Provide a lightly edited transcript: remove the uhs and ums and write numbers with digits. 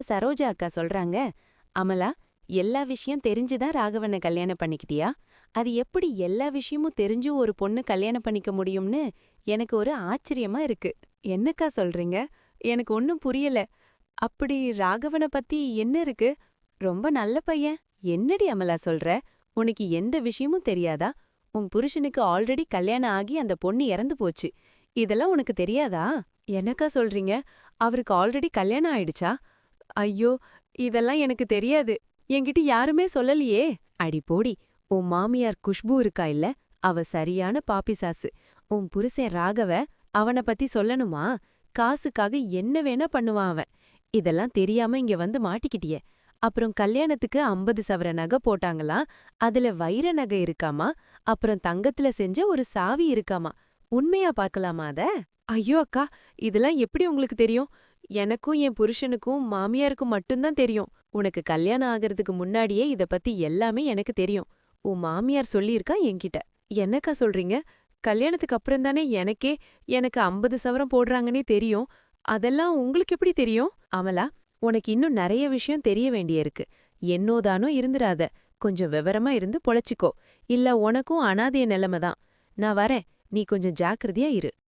சரோஜா அக்கா சொல்றாங்க, அமலா, எல்லா விஷயம் தெரிஞ்சுதான் ராகவனை கல்யாணம் பண்ணிக்கிட்டியா? அது எப்படி எல்லா விஷயமும் தெரிஞ்சும் ஒரு பொண்ணு கல்யாணம் பண்ணிக்க முடியும்னு எனக்கு ஒரு ஆச்சரியமா இருக்கு. என்னக்கா சொல்றீங்க? எனக்கு ஒன்னும் புரியல. அப்படி ராகவன பத்தி என்ன இருக்கு? ரொம்ப நல்ல பையன். என்னடி அமலா சொல்ற? உனக்கு எந்த விஷயமும் தெரியாதா? உன் புருஷனுக்கு ஆல்ரெடி கல்யாணம் ஆகி அந்த பொண்ணு இறந்து போச்சு. இதெல்லாம் உனக்கு தெரியாதா? என்னக்கா சொல்றீங்க? அவருக்கு ஆல்ரெடி கல்யாணம் ஆயிடுச்சா? ஐயோ, இதெல்லாம் எனக்கு தெரியாது. என்கிட்ட யாருமே சொல்லலையே. அடி போடி, உன் மாமியார் குஷ்பு இருக்கா இல்ல? அவ சரியான பாப்பிசாசு. உன் புருஷன் ராகவ, அவன பத்தி சொல்லணுமா? காசுக்காக என்ன வேணா பண்ணுவான் அவன். இதெல்லாம் தெரியாம இங்க வந்து மாட்டிக்கிட்டியே. அப்புறம் கல்யாணத்துக்கு 50 சவர நகை போட்டாங்களாம். அதுல வைர நகை இருக்காமா. அப்புறம் தங்கத்துல செஞ்ச ஒரு சாவி இருக்காமா. உண்மையா பார்க்கலாமா அத? ஐயோ அக்கா, இதெல்லாம் எப்படி உங்களுக்கு தெரியும்? எனக்கும் என் புருஷனுக்கும் மாமியாருக்கும் மட்டும்தான் தெரியும். உனக்கு கல்யாணம் ஆகறதுக்கு முன்னாடியே இத பத்தி எல்லாமே எனக்கு தெரியும். உன் மாமியார் சொல்லியிருக்கா என்கிட்ட. என்னக்கா சொல்றீங்க? கல்யாணத்துக்கு அப்புறம் தானே எனக்கு 50 சவரம் போடுறாங்கன்னே தெரியும். அதெல்லாம் உங்களுக்கு எப்படி தெரியும்? அமலா, உனக்கு இன்னும் நெறைய விஷயம் தெரிய வேண்டியிருக்கு. என்னோதானோ இருந்துராத. கொஞ்சம் விவரமா இருந்து பொழைச்சுக்கோ. இல்ல உனக்கும் அனாதைய நிலைமை தான். நான் வரேன். நீ கொஞ்சம் ஜாக்கிரதையா இரு.